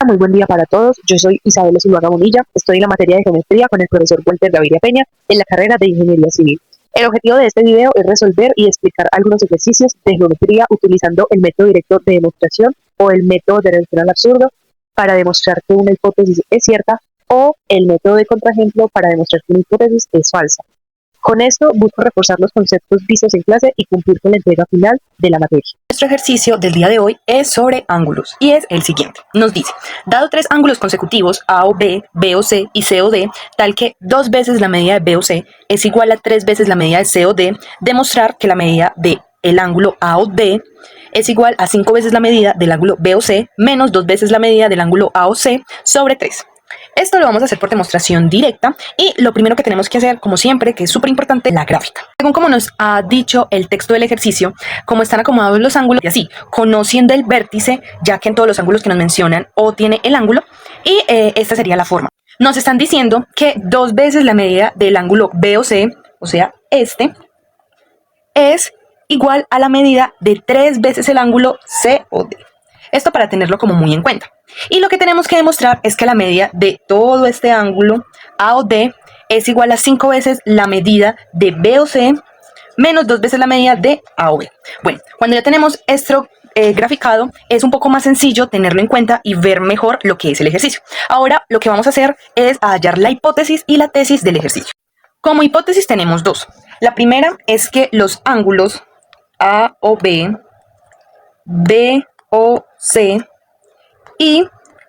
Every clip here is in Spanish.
muy buen día para todos. Yo soy Isabel Zuluaga Bonilla. Estoy en la materia de geometría con el profesor Walter Gaviria Peña en la carrera de Ingeniería Civil. El objetivo de este video es resolver y explicar algunos ejercicios de geometría utilizando el método directo de demostración o el método de reducción al absurdo para demostrar que una hipótesis es cierta o el método de contraejemplo para demostrar que una hipótesis es falsa. Con esto busco reforzar los conceptos vistos en clase y cumplir con la entrega final de la materia. Nuestro ejercicio del día de hoy es sobre ángulos y es el siguiente. Nos dice, dado tres ángulos consecutivos A o B, B o C y C o D, tal que 2 veces la medida de B o C es igual a 3 veces la medida de C o D, demostrar que la medida de el ángulo A o D es igual a 5 veces la medida del ángulo B o C menos 2 veces la medida del ángulo A o C sobre 3. Esto lo vamos a hacer por demostración directa y lo primero que tenemos que hacer, como siempre, que es súper importante, la gráfica. Según como nos ha dicho el texto del ejercicio, cómo están acomodados los ángulos y así, conociendo el vértice, ya que en todos los ángulos que nos mencionan O tiene el ángulo, y esta sería la forma. Nos están diciendo que 2 veces la medida del ángulo B o C, o sea, este, es igual a la medida de 3 veces el ángulo C o D. Esto para tenerlo como muy en cuenta. Y lo que tenemos que demostrar es que la medida de todo este ángulo A o D es igual a 5 veces la medida de B o C menos 2 veces la medida de A o B. Bueno, cuando ya tenemos esto graficado, es un poco más sencillo tenerlo en cuenta y ver mejor lo que es el ejercicio. Ahora lo que vamos a hacer es hallar la hipótesis y la tesis del ejercicio. Como hipótesis tenemos dos. La primera es que los ángulos A o B, B o C y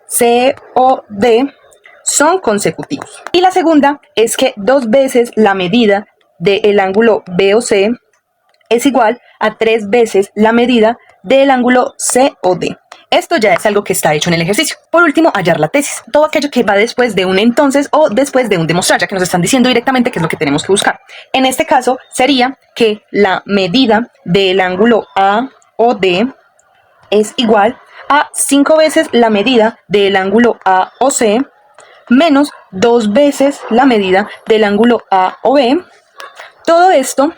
C o D son consecutivos. Y la segunda es que 2 veces la medida del ángulo B o C es igual a 3 veces la medida del ángulo C o D. Esto ya es algo que está hecho en el ejercicio. Por último, hallar la tesis. Todo aquello que va después de un entonces o después de un demostrar, ya que nos están diciendo directamente qué es lo que tenemos que buscar. En este caso sería que la medida del ángulo A o D es igual a 5 veces la medida del ángulo A o C menos 2 veces la medida del ángulo A o B. Todo esto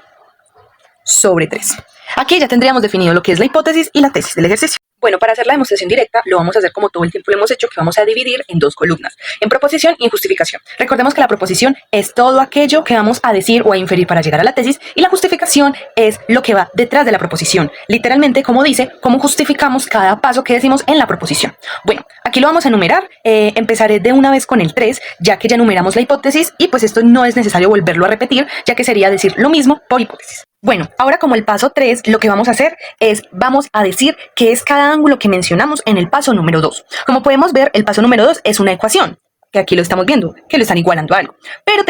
sobre 3. Aquí ya tendríamos definido lo que es la hipótesis y la tesis del ejercicio. Bueno, para hacer la demostración directa lo vamos a hacer como todo el tiempo lo hemos hecho, que vamos a dividir en 2 columnas, en proposición y en justificación. Recordemos que la proposición es todo aquello que vamos a decir o a inferir para llegar a la tesis, y la justificación es lo que va detrás de la proposición. Literalmente, como dice, cómo justificamos cada paso que decimos en la proposición. Bueno, aquí lo vamos a enumerar. Empezaré de una vez con el 3, ya que ya enumeramos la hipótesis y pues esto no es necesario volverlo a repetir, ya que sería decir lo mismo por hipótesis. Bueno, ahora como el paso 3, lo que vamos a hacer es, vamos a decir qué es cada ángulo que mencionamos en el paso número 2. Como podemos ver, el paso número 2 es una ecuación, que aquí lo estamos viendo, que lo están igualando a algo. Pero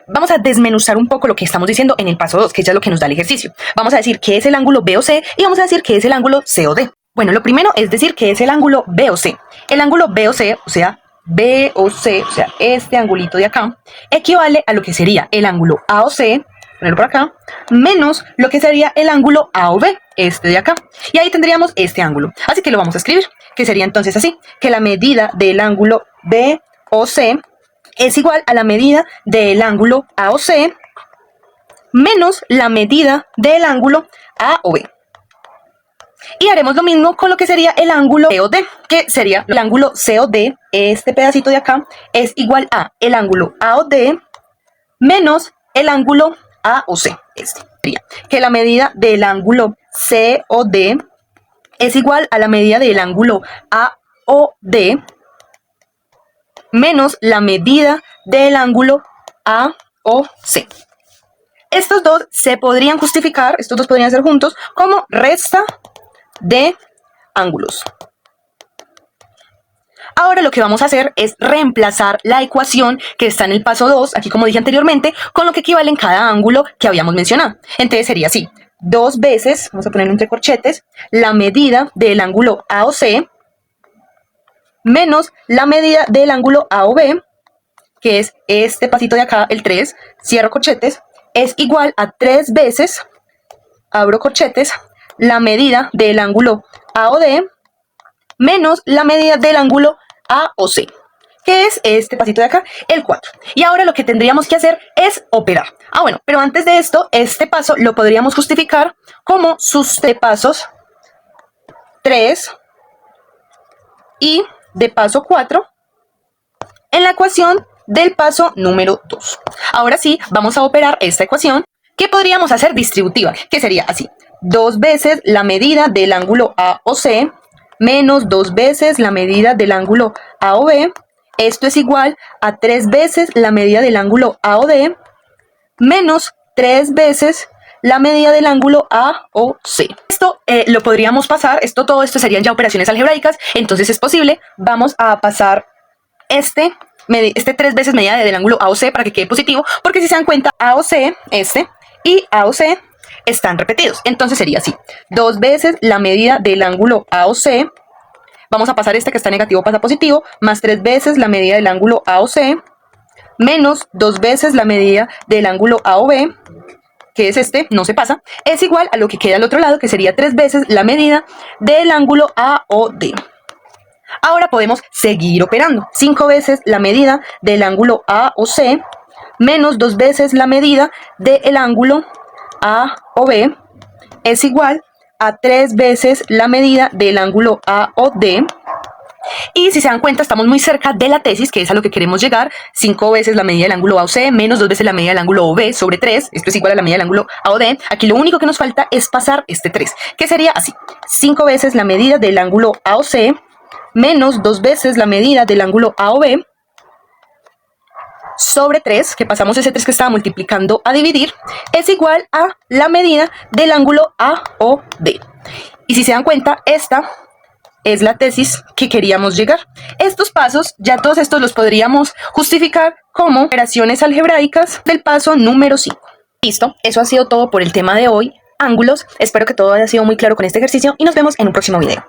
vamos a desmenuzar un poco lo que estamos diciendo en el paso 2, que ya es lo que nos da el ejercicio. Vamos a decir qué es el ángulo B o C y vamos a decir qué es el ángulo C o D. Bueno, lo primero es decir qué es el ángulo B o C. El ángulo B o C, o sea, B o C, o sea, este angulito de acá, equivale a lo que sería el ángulo A o C, ponerlo por acá, menos lo que sería el ángulo A o B, este de acá. Y ahí tendríamos este ángulo. Así que lo vamos a escribir, que sería entonces así, que la medida del ángulo B o C es igual a la medida del ángulo A o C menos la medida del ángulo A o B. Y haremos lo mismo con lo que sería el ángulo C o D, que sería el ángulo C o D, este pedacito de acá, es igual a el ángulo A o D menos el ángulo A o C. Este sería que la medida del ángulo C o D es igual a la medida del ángulo A o D menos la medida del ángulo A o C. Estos dos se podrían justificar, estos dos podrían ser juntos como resta de ángulos. Ahora lo que vamos a hacer es reemplazar la ecuación que está en el paso 2, aquí como dije anteriormente, con lo que equivale en cada ángulo que habíamos mencionado. Entonces sería así, 2 veces, vamos a poner entre corchetes, la medida del ángulo A o C menos la medida del ángulo A o B, que es este pasito de acá, el 3, cierro corchetes, es igual a 3 veces, abro corchetes, la medida del ángulo A o D menos la medida del ángulo A o C, que es este pasito de acá, el 4. Y ahora lo que tendríamos que hacer es operar. Bueno, pero antes de esto, este paso lo podríamos justificar como sus pasos 3 y de paso 4 en la ecuación del paso número 2. Ahora sí, vamos a operar esta ecuación que podríamos hacer distributiva, que sería así: 2 veces la medida del ángulo AOC menos 2 veces la medida del ángulo AOB. Esto es igual a 3 veces la medida del ángulo AOD menos 3 veces la medida del ángulo AOC. Esto lo podríamos pasar, todo esto serían ya operaciones algebraicas, entonces es posible. Vamos a pasar este 3 veces medida del ángulo AOC para que quede positivo, porque si se dan cuenta, AOC, y AOC están repetidos. Entonces sería así: 2 veces la medida del ángulo AOC, vamos a pasar este que está negativo pasa positivo, más 3 veces la medida del ángulo AOC, menos 2 veces la medida del ángulo AOB, que es no se pasa, es igual a lo que queda al otro lado, que sería 3 veces la medida del ángulo AOD. Ahora podemos seguir operando. 5 veces la medida del ángulo AOC menos 2 veces la medida del ángulo AOB es igual a 3 veces la medida del ángulo AOD. Y si se dan cuenta, estamos muy cerca de la tesis, que es a lo que queremos llegar. 5 veces la medida del ángulo AOC menos 2 veces la medida del ángulo OB sobre 3. Esto es igual a la medida del ángulo AOD. Aquí lo único que nos falta es pasar este 3, que sería así: 5 veces la medida del ángulo AOC menos 2 veces la medida del ángulo AOB sobre 3, que pasamos ese 3 que estaba multiplicando a dividir, es igual a la medida del ángulo AOD. Y si se dan cuenta, esta es la tesis que queríamos llegar. Estos pasos, ya todos estos los podríamos justificar como operaciones algebraicas del paso número 5. Listo, eso ha sido todo por el tema de hoy, ángulos. Espero que todo haya sido muy claro con este ejercicio y nos vemos en un próximo video.